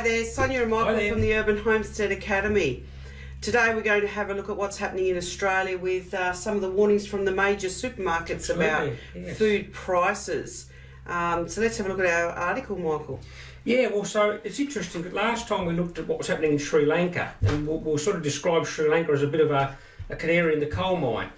Hi there, Sonia and Hi Michael there. from the Urban Homestead Academy. Today we're going to have a look at what's happening in Australia with some of the warnings from the major supermarkets about food prices. So let's have a look at our article, Michael. Yeah, well, so it's interesting. Last time we looked at what was happening in Sri Lanka, and we'll sort of describe Sri Lanka as a bit of a canary in the coal mine.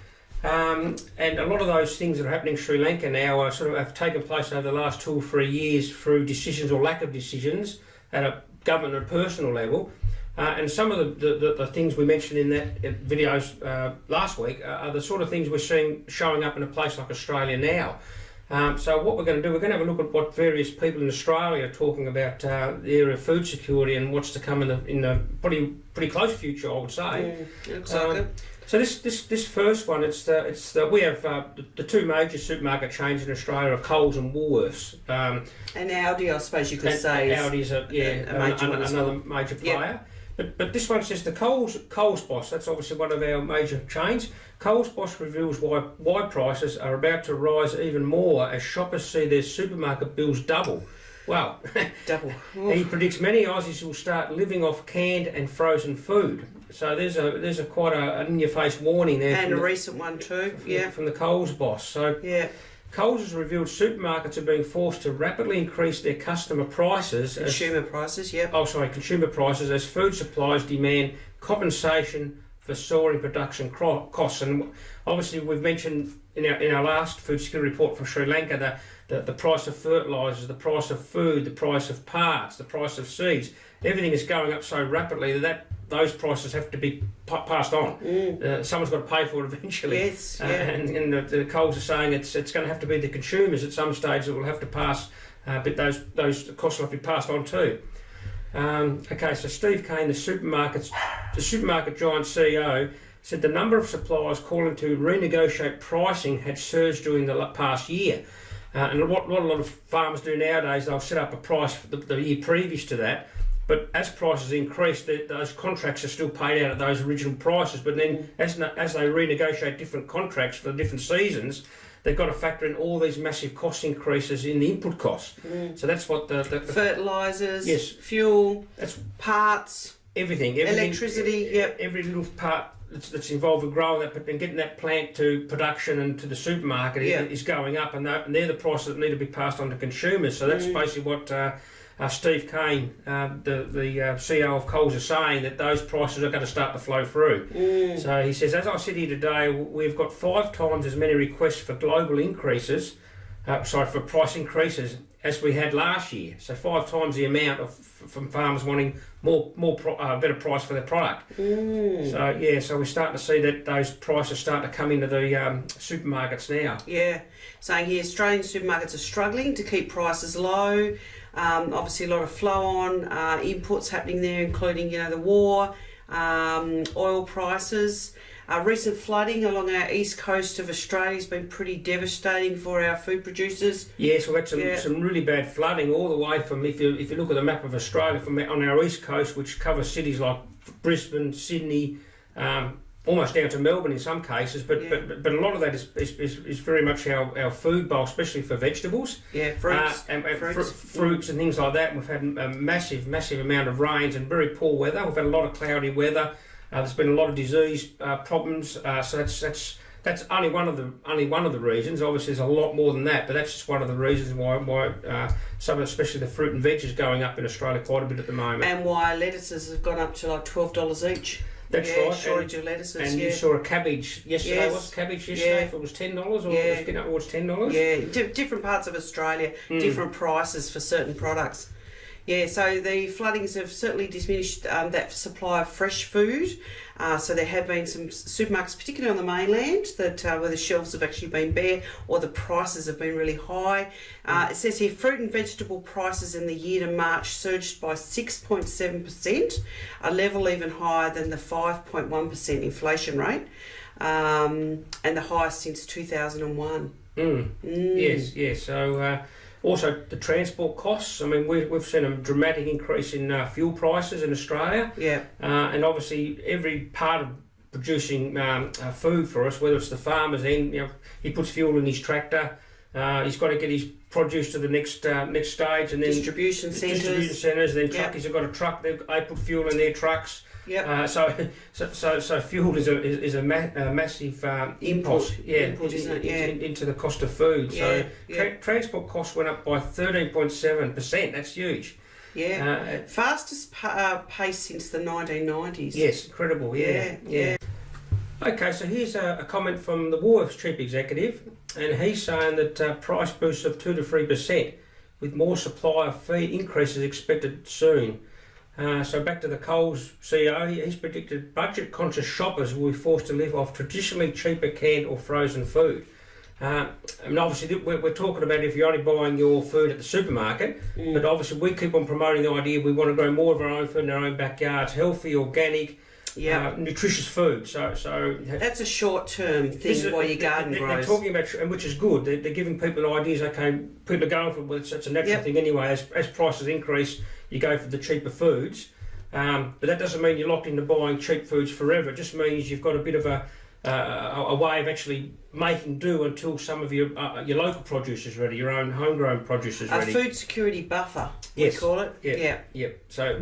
And a lot of those things that are happening in Sri Lanka now are sort of have taken place over the last 2 or 3 years through decisions or lack of decisions at a government and personal level. And some of the things we mentioned in that videos last week are the sort of things we're seeing showing up in a place like Australia now. So what we're going to do, we're going to have a look at what various people in Australia are talking about the area of food security and what's to come in the pretty close future, I would say. Looks like it. So this first one, we have the two major supermarket chains in Australia are Coles and Woolworths. And Aldi, I suppose you could say, Aldi's a major one as well. Another major player. Yep. But this one says the Coles boss. That's obviously one of our major chains. Coles boss reveals why prices are about to rise even more as shoppers see their supermarket bills double. Wow. Double. He predicts many Aussies will start living off canned and frozen food. So there's a quite an in-your-face warning there. And a recent one too. From the Coles boss. So Coles has revealed supermarkets are being forced to rapidly increase their customer prices. Consumer prices as food suppliers demand compensation for soaring production costs. And obviously we've mentioned in our last food security report from Sri Lanka the price of fertilisers, the price of food, the price of parts, the price of seeds. Everything is going up so rapidly that those prices have to be passed on. Someone's got to pay for it eventually. Yes, and the Coles are saying it's going to have to be the consumers at some stage that will have to pass, but those costs will have to be passed on too. Okay, so Steve Kane, the supermarket giant CEO, said the number of suppliers calling to renegotiate pricing had surged during the past year. And what a lot of farmers do nowadays, they'll set up a price for the year previous to that, but as prices increase, those contracts are still paid out at those original prices. But then as they renegotiate different contracts for the different seasons, they've got to factor in all these massive cost increases in the input costs. So that's what the fertilisers, fuel, parts, everything, electricity, every little part that's involved with growing that and getting that plant to production and to the supermarket is going up, and they're the prices that need to be passed on to consumers. So that's basically what Steve Kane, the CEO of Coles, is saying, that those prices are going to start to flow through. So he says, as I sit here today, we've got 5 times as many requests for global increases, for price increases as we had last year. So 5 times the amount from farmers wanting better price for their product. So we're starting to see that those prices start to come into the supermarkets now. Saying here Australian supermarkets are struggling to keep prices low. Obviously a lot of flow on inputs happening there, including the war, oil prices. Recent flooding along our east coast of Australia has been pretty devastating for our food producers. Yes, we've had some really bad flooding all the way from, if you look at the map of Australia, from on our east coast, which covers cities like Brisbane, Sydney, almost down to Melbourne in some cases, but a lot of that is very much our food bowl, especially for vegetables. Fruits. Fruits and things like that. We've had a massive amount of rains and very poor weather. We've had a lot of cloudy weather. There's been a lot of disease problems. So that's only one of the reasons. Obviously, there's a lot more than that, but that's just one of the reasons why especially the fruit and veg is going up in Australia quite a bit at the moment. And why lettuces have gone up to like $12 each. That's right. Shortage of lettuces. And you saw a cabbage yesterday. What's cabbage yesterday? If it was $10 or it was getting up towards $10? Yeah, different parts of Australia, different prices for certain products. So the floodings have certainly diminished that supply of fresh food. So there have been some supermarkets, particularly on the mainland, that where the shelves have actually been bare or the prices have been really high. It says here fruit and vegetable prices in the year to March surged by 6.7%, a level even higher than the 5.1% inflation rate, and the highest since 2001. Yes. So also the transport costs. I mean, we've seen a dramatic increase in fuel prices in Australia. And obviously every part of producing food for us, whether it's the farmer's end, he puts fuel in his tractor, He's got to get his produce to the next stage, and then distribution centres. And then truckies have got a truck. They put fuel in their trucks. Yep. So fuel is a massive impost. Input, isn't it? Into the cost of food. Yeah, So transport costs went up by 13.7%. That's huge. Yeah. Fastest pace since the 1990s. Yes, incredible. Yeah. Okay, so here's a comment from the Woolworths chief executive, and he's saying that price boosts of 2 to 3%, with more supply of feed increases expected soon. So back to the Coles CEO, he's predicted budget-conscious shoppers will be forced to live off traditionally cheaper canned or frozen food. I mean, obviously, we're talking about if you're only buying your food at the supermarket, but obviously we keep on promoting the idea we want to grow more of our own food in our own backyards, healthy, organic, nutritious food. So that's a short-term thing while your garden grows. They're talking about, and which is good. They're giving people ideas. Okay, people are going for it. Well, it's a natural thing anyway. As prices increase, you go for the cheaper foods. But that doesn't mean you're locked into buying cheap foods forever. It just means you've got a bit of a way of actually making do until some of your local produce is ready, your own homegrown produce is ready. A food security buffer, we call it. Yeah. So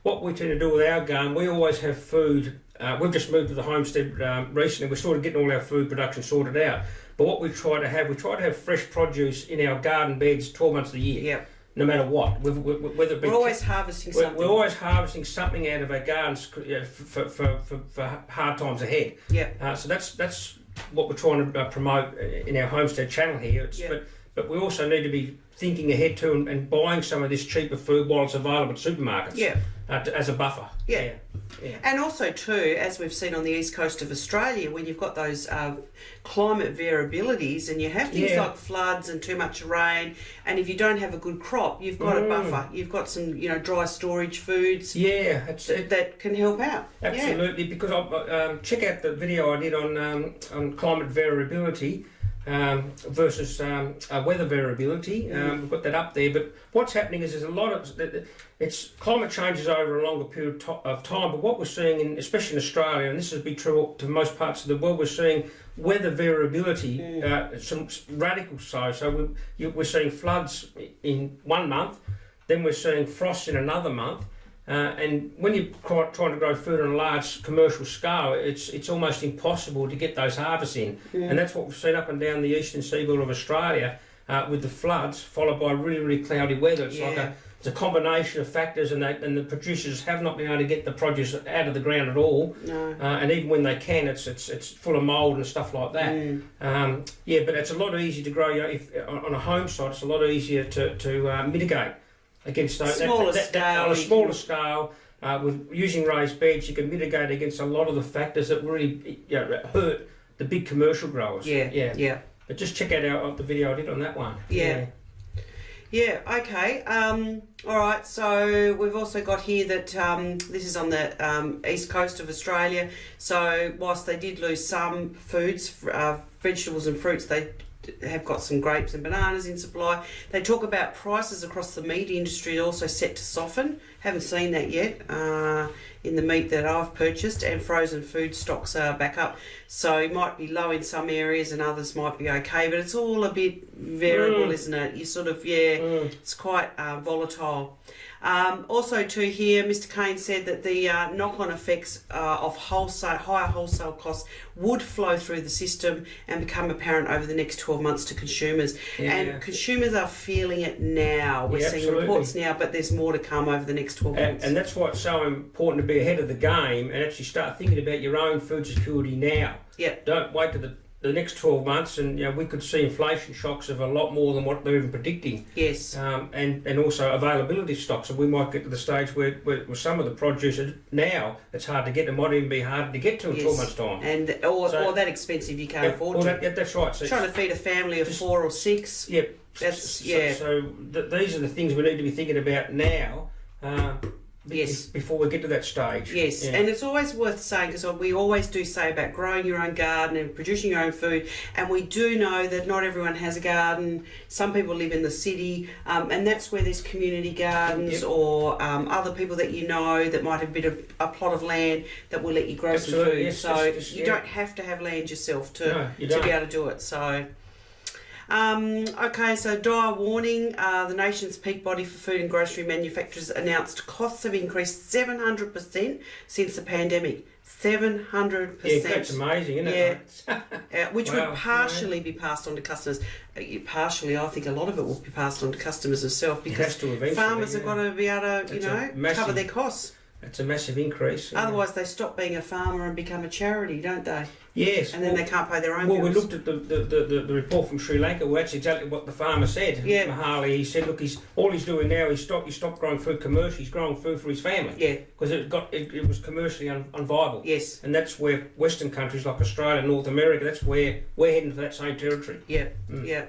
what we tend to do with our garden, we always have food. We've just moved to the Homestead recently. We're sort of getting all our food production sorted out. But what we try to have fresh produce in our garden beds 12 months of the year. Yeah. No matter what, whether it be, we're always harvesting something. We're always harvesting something out of our gardens for hard times ahead. Yeah. So that's what we're trying to promote in our Homestead channel here. But we also need to be thinking ahead to and buying some of this cheaper food while it's available at supermarkets. Yeah. As a buffer. Yeah. And also too, as we've seen on the east coast of Australia, when you've got those climate variabilities and you have things like floods and too much rain, and if you don't have a good crop, you've got a buffer. You've got some, dry storage foods. That can help out. Absolutely, because I check out the video I did on climate variability. Versus weather variability. We've got that up there. But what's happening is there's a lot of it's climate changes over a longer period of time. But what we're seeing, especially in Australia, and this would be true to most parts of the world, we're seeing weather variability, some radical so we're seeing floods in 1 month, then we're seeing frost in another month. And when you're trying to grow food on a large commercial scale, it's almost impossible to get those harvests in. And that's what we've seen up and down the eastern seaboard of Australia with the floods, followed by really, really cloudy weather. It's it's a combination of factors, and the producers have not been able to get the produce out of the ground at all. No. And even when they can, it's full of mould and stuff like that. But it's a lot easier to grow. On a home site, it's a lot easier to mitigate against those. On a smaller scale, with using raised beds, you can mitigate against a lot of the factors that really hurt the big commercial growers. Yeah. But just check out the video I did on that one. Yeah, okay. All right, so we've also got here that this is on the east coast of Australia. So whilst they did lose some foods, vegetables and fruits, they have got some grapes and bananas in supply. They talk about prices across the meat industry also set to soften. Haven't seen that yet in the meat that I've purchased, and frozen food stocks are back up. So it might be low in some areas and others might be okay, but it's all a bit variable, isn't it? You sort of, it's quite volatile. Also too here, Mr. Kane said that the knock-on effects of higher wholesale costs would flow through the system and become apparent over the next 12 months to consumers. And consumers are feeling it now. We're seeing reports now, but there's more to come over the next 12 months. And that's why it's so important to be ahead of the game and actually start thinking about your own food security now. Don't wait to the next 12 months, and we could see inflation shocks of a lot more than what they're even predicting. And also availability stocks, and we might get to the stage where some of the produce now it's hard to get, and might even be harder to get to in 12 months' time. And or that expensive you can't afford to. That's right. So trying to feed a family of 4 or 6. So these are the things we need to be thinking about now. Before we get to that stage. And it's always worth saying, because we always do say about growing your own garden and producing your own food, and we do know that not everyone has a garden. Some people live in the city, and that's where there's community gardens or other people that you know that might have a plot of land that will let you grow some food. You don't have to have land yourself to be able to do it. So Okay, so dire warning. The nation's peak body for food and grocery manufacturers announced costs have increased 700% since the pandemic. 700%. Yeah, that's amazing, isn't it? Which would partially be passed on to customers. Partially, I think a lot of it will be passed on to customers themselves because farmers have got to be able to, cover their costs. It's a massive increase. Otherwise, they stop being a farmer and become a charity, don't they? Yes. And then they can't pay their own bills. Well, we looked at the report from Sri Lanka, where that's exactly what the farmer said. Yeah. Mahali, he said, look, all he's doing now is he stopped growing food commercially. He's growing food for his family. Yeah. Because it was commercially unviable. Yes. And that's where Western countries like Australia, North America, that's where we're heading for that same territory. Yeah. Yeah.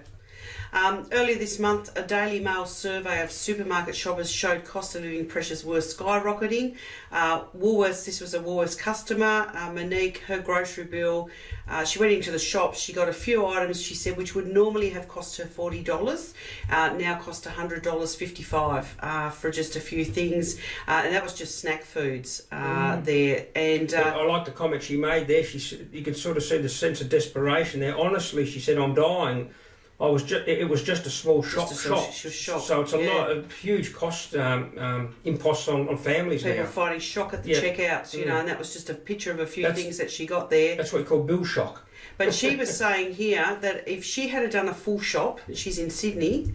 Earlier this month, a Daily Mail survey of supermarket shoppers showed cost of living pressures were skyrocketing. Woolworths, this was a Woolworths customer, Monique, her grocery bill, she went into the shop, she got a few items, she said, which would normally have cost her $40, now cost $100.55 for just a few things, and that was just snack foods there. And I like the comment she made there. You can sort of see the sense of desperation there. Honestly, she said, I'm dying. It was just a small shop. She was shocked. So it's a lot of huge cost imposts on families now. People fighting shock at the checkouts, and that was just a picture of a few things that she got there. That's what we call bill shock. But she was saying here that if she had done a full shop, she's in Sydney,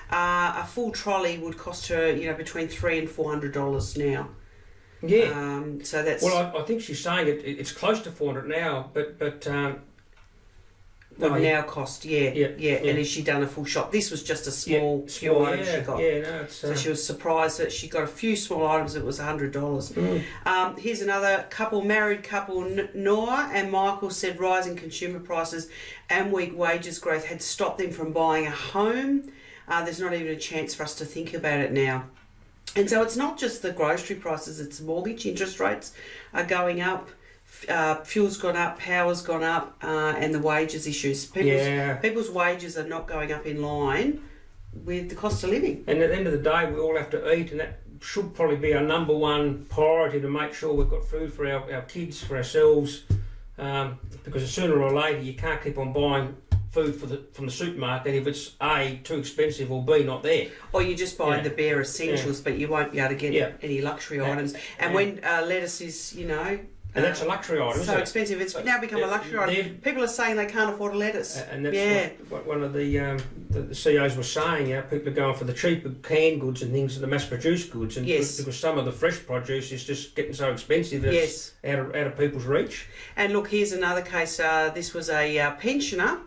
a full trolley would cost her, between $300 and $400 now. Yeah. So that's. Well, I think she's saying it's close to $400 now, but. Now cost, yeah. And has she done a full shop? This was just a few items she got. Yeah, no, so she was surprised that she got a few small items. It was $100. Here's another married couple. Noah and Michael said rising consumer prices and weak wages growth had stopped them from buying a home. There's not even a chance for us to think about it now. And so it's not just the grocery prices; it's mortgage interest rates are going up. Fuel's gone up, power's gone up, and the wages issues. People's wages are not going up in line with the cost of living. And at the end of the day, we all have to eat, and that should probably be our number one priority, to make sure we've got food for our kids, for ourselves, because sooner or later you can't keep on buying food from the supermarket if it's A, too expensive, or B, not there. Or you just buy the bare essentials, but you won't be able to get any luxury items. And when lettuce is, and that's a luxury item, so expensive. It's now become a luxury item. People are saying they can't afford a lettuce. And that's what one of the CEOs was saying. People are going for the cheaper canned goods and things, the mass-produced goods, and because some of the fresh produce is just getting so expensive that it's out of people's reach. And look, here's another case. This was a pensioner.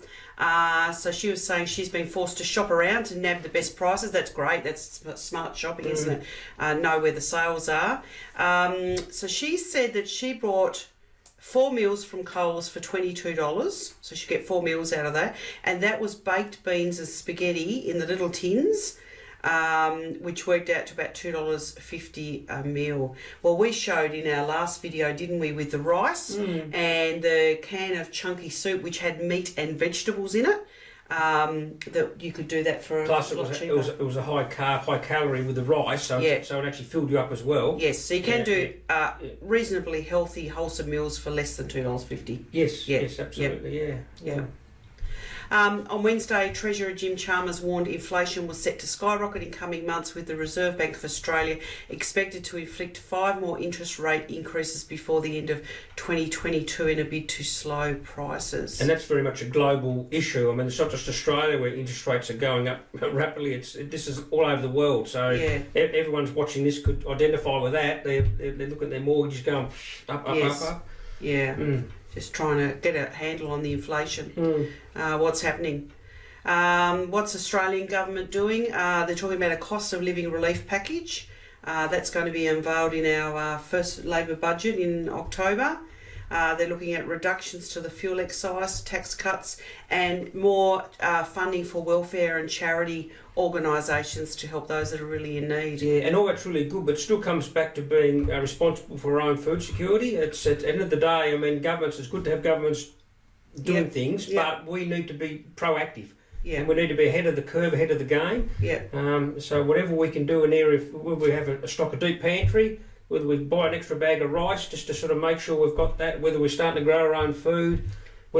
So she was saying she's been forced to shop around to nab the best prices. That's great. That's smart shopping, isn't it? Know where the sales are. So she said that she bought 4 meals from Coles for $22. So she get 4 meals out of that. And that was baked beans and spaghetti in the little tins, which worked out to about $2.50 a meal. Well, we showed in our last video, didn't we, with the rice and the can of chunky soup, which had meat and vegetables in it, that you could do that for Plus a lot cheaper. It was a high carb, high calorie with the rice, so it actually filled you up as well. Yes, so you can do reasonably healthy, wholesome meals for less than $2.50. Yes, absolutely, yeah. On Wednesday, Treasurer Jim Chalmers warned inflation was set to skyrocket in coming months, with the Reserve Bank of Australia expected to inflict 5 more interest rate increases before the end of 2022 in a bid to slow prices. And that's very much a global issue. I mean, it's not just Australia where interest rates are going up rapidly. This is all over the world. So everyone's watching this could identify with that. They're looking at their mortgages going up. Yeah. Just trying to get a handle on the inflation, what's happening. What's the Australian government doing? They're talking about a cost of living relief package. That's going to be unveiled in our first Labor budget in October. They're looking at reductions to the fuel excise, tax cuts, and more funding for welfare and charity organisations to help those that are really in need. Yeah, and all that's really good, but it still comes back to being responsible for our own food security. It's at the end of the day, I mean, it's good to have governments doing things, but we need to be proactive. Yeah. And we need to be ahead of the curve, ahead of the game. Yeah. So whatever we can do in there, if we have a stock of deep pantry, whether we buy an extra bag of rice just to sort of make sure we've got that, whether we're starting to grow our own food,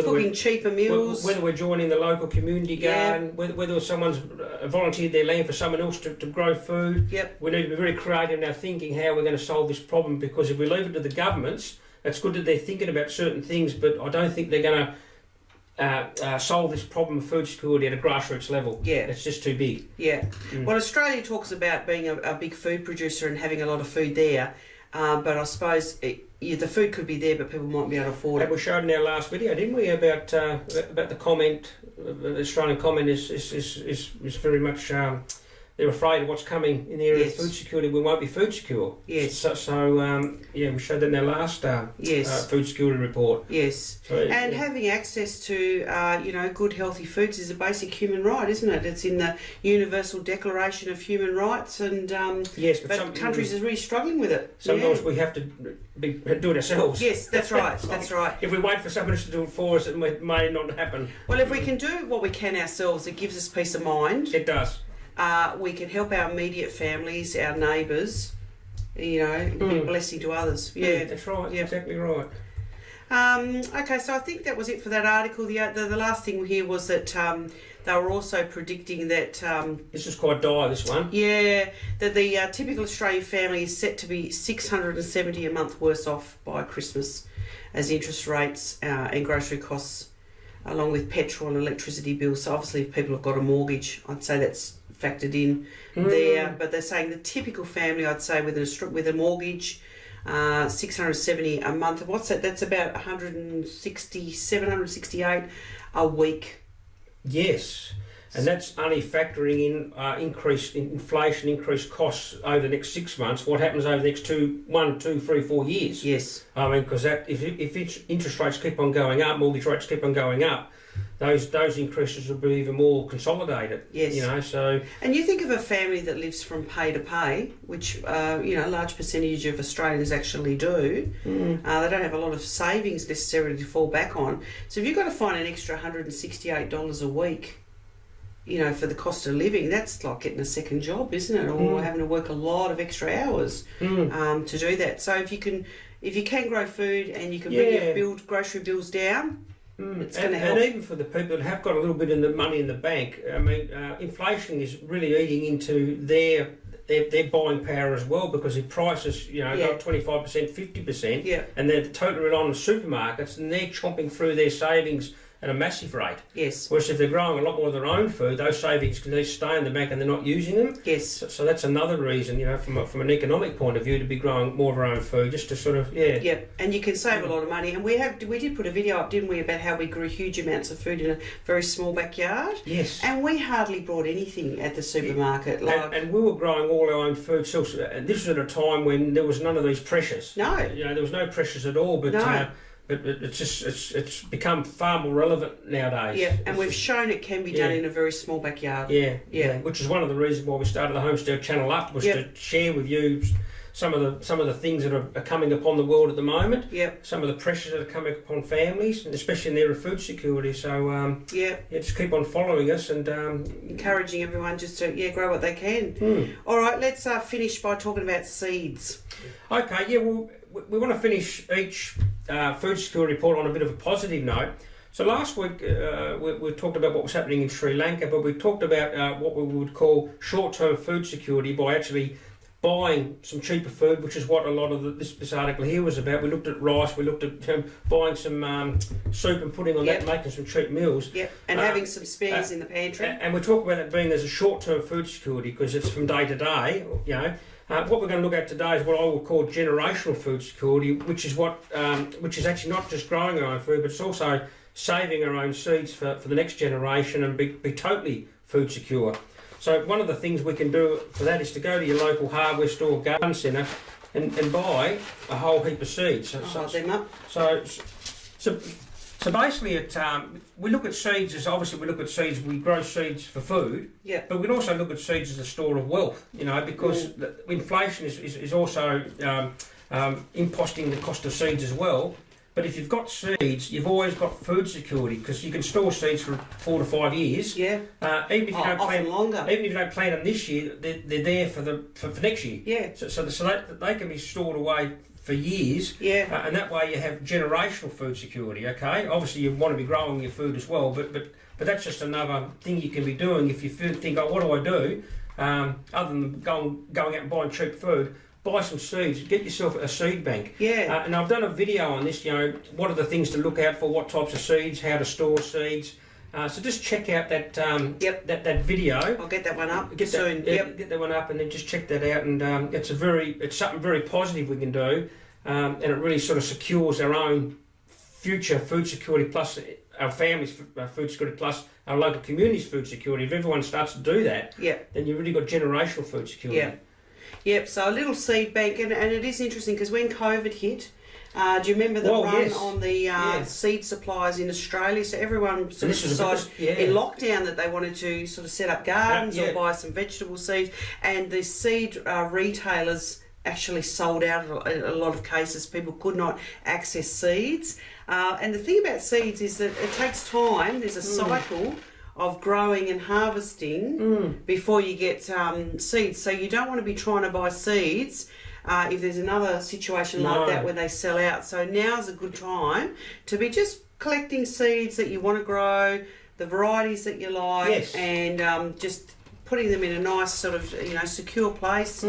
cooking cheaper meals. Whether we're joining the local community garden, whether someone's volunteered their land for someone else to grow food. Yep. We need to be very creative in our thinking how we're going to solve this problem, because if we leave it to the governments, it's good that they're thinking about certain things, but I don't think they're going to solve this problem of food security at a grassroots level. Yeah. It's just too big. Yeah. Well, Australia talks about being a big food producer and having a lot of food there, but I suppose the food could be there, but people might be able to afford it. And we showed in our last video, didn't we, about the comment, the Australian comment is very much they're afraid of what's coming in the area of food security. We won't be food secure. Yes. So we showed that in our last food security report. Yes. So, and having access to good healthy foods is a basic human right, isn't it? It's in the Universal Declaration of Human Rights, and yes, but some countries are really struggling with it. Sometimes we have to do it ourselves. Yes, that's right. That's right. If we wait for someone else to do it for us, it may not happen. Well, if we can do what we can ourselves, it gives us peace of mind. It does. We can help our immediate families, our neighbours, be a blessing to others. Yeah, that's right. Yeah. Exactly right. Okay, so I think that was it for that article. The last thing here was that they were also predicting that... this is quite dire, this one. Yeah, that the typical Australian family is set to be $670 a month worse off by Christmas, as interest rates and grocery costs, along with petrol and electricity bills. So obviously if people have got a mortgage, I'd say that's factored in there. But they're saying the typical family, I'd say, with a mortgage, $670 a month. What's that? That's about $768 a week. Yes, and that's only factoring in increased inflation, increased costs over the next 6 months. What happens over the next 1, 2, 3, 4 years? Yes. I mean, because if interest rates keep on going up, mortgage rates keep on going up, those increases will be even more consolidated. Yes. So. And you think of a family that lives from pay to pay, which a large percentage of Australians actually do. They don't have a lot of savings necessarily to fall back on. So if you've got to find an extra $168 a week, for the cost of living, that's like getting a second job, isn't it? Or having to work a lot of extra hours to do that. So if you can grow food and you can bring your grocery bills down. It's going to help. And even for the people that have got a little bit of the money in the bank, I mean, inflation is really eating into their buying power as well, because if prices, go 25%, 50%, and they're totally reliant on the supermarkets, and they're chomping through their savings at a massive rate. Yes. Whereas if they're growing a lot more of their own food, those savings can just stay in the bank and they're not using them. Yes. So that's another reason, from an economic point of view, to be growing more of our own food, just to sort of, Yep, and you can save a lot of money. And we did put a video up, didn't we, about how we grew huge amounts of food in a very small backyard. Yes. And we hardly brought anything at the supermarket. And we were growing all our own food. So this was at a time when there was none of these pressures. No. There was no pressures at all. But no. But it's become far more relevant nowadays. Yeah, and we've shown it can be done in a very small backyard. Yeah. Which is one of the reasons why we started the Homestead channel up, was to share with you some of the things that are coming upon the world at the moment. Yep. Some of the pressures that are coming upon families, and especially in the area of food security. So just keep on following us and encouraging everyone just to grow what they can. All right, let's finish by talking about seeds. Okay. Yeah. Well, we want to finish each food security report on a bit of a positive note. So last week we talked about what was happening in Sri Lanka, but we talked about what we would call short-term food security by actually buying some cheaper food, which is what a lot of this article here was about. We looked at rice, we looked at buying some soup and putting on that, and making some cheap meals. Yep, and having some spares in the pantry. And we talk about it being as a short-term food security because it's from day to day, what we're going to look at today is what I will call generational food security, which is actually not just growing our own food, but it's also saving our own seeds for the next generation and be totally food secure. So one of the things we can do for that is to go to your local hardware store, garden centre, and buy a whole heap of seeds. Hold them up. So basically, we look at seeds as we grow seeds for food, but we can also look at seeds as a store of wealth, because inflation is also imposting the cost of seeds as well. But if you've got seeds, you've always got food security, because you can store seeds for 4 to 5 years. Yeah. Even if you don't plant longer. Even if you don't plant them this year, they're there for next year. Yeah. So that they can be stored away for years. Yeah. And that way you have generational food security. Okay, obviously you want to be growing your food as well, but that's just another thing you can be doing if you think, oh, what do I do? Other than going out and buying cheap food, buy some seeds. Get yourself a seed bank. Yeah. And I've done a video on this. You know, what are the things to look out for? What types of seeds? How to store seeds. So just check out that that video. I'll get that one up soon. Get that one up, and then just check that out. And it's something very positive we can do, and it really sort of secures our own future food security, plus our family's food security, plus our local community's food security. If everyone starts to do that, then you've really got generational food security. Yeah. Yep. So a little seed bank, and it is interesting because when COVID hit. Do you remember the run on the seed supplies in Australia? So everyone sort of decided in lockdown that they wanted to sort of set up gardens or buy some vegetable seeds, and the seed retailers actually sold out in a lot of cases. People could not access seeds. And the thing about seeds is that it takes time. There's a cycle of growing and harvesting before you get seeds. So you don't want to be trying to buy seeds if there's another situation like that where they sell out. So now's a good time to be just collecting seeds that you want to grow, the varieties that you like, and just putting them in a nice sort of secure place.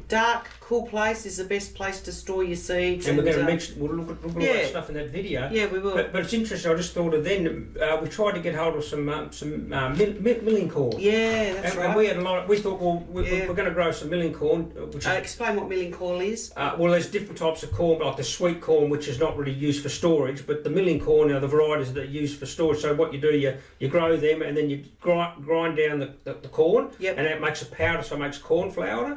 Dark, cool place is the best place to store your seeds. And we're going to mention, we'll look at all that stuff in that video. Yeah, we will. But it's interesting. I just thought of then we tried to get hold of some milling corn. Yeah, that's right. And we had a lot. We thought, well, we're going to grow some milling corn. Which explain what milling corn is. Well, there's different types of corn, like the sweet corn, which is not really used for storage, but the milling corn are the varieties that are used for storage. So what you do, you grow them, and then you grind down the corn, and that makes a powder, so it makes corn flour.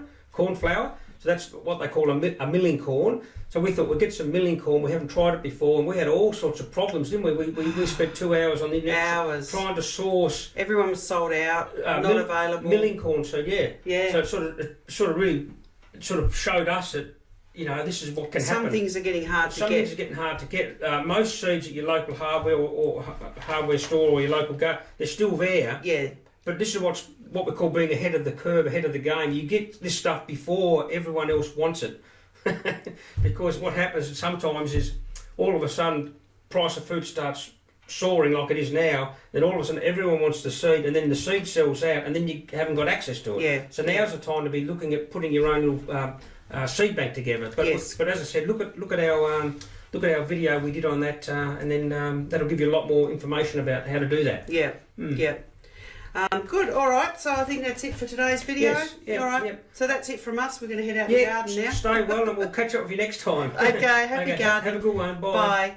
So that's what they call a milling corn. So we thought we'd get some milling corn. We haven't tried it before, and we had all sorts of problems, didn't we? We spent 2 hours on the internet trying to source. Everyone was sold out, not available. Milling corn. So So it sort of really showed us that this is what can happen. Some things are getting hard to get. Some things are getting hard to get. Most seeds at your local hardware or hardware store or your local garden, they're still there. Yeah. But this is what we call being ahead of the curve, ahead of the game. You get this stuff before everyone else wants it. Because what happens sometimes is all of a sudden price of food starts soaring like it is now, then all of a sudden everyone wants the seed, and then the seed sells out, and then you haven't got access to it. Yeah. So now's the time to be looking at putting your own little seed bank together. But but as I said, look at our video we did on that, and then that'll give you a lot more information about how to do that. Yeah. Yeah. Good. All right. So I think that's it for today's video. Yes. Yep. All right. Yep. So that's it from us. We're going to head out to the garden now. Stay well, and we'll catch up with you next time. Okay. Happy gardening. Have a good one. Bye. Bye.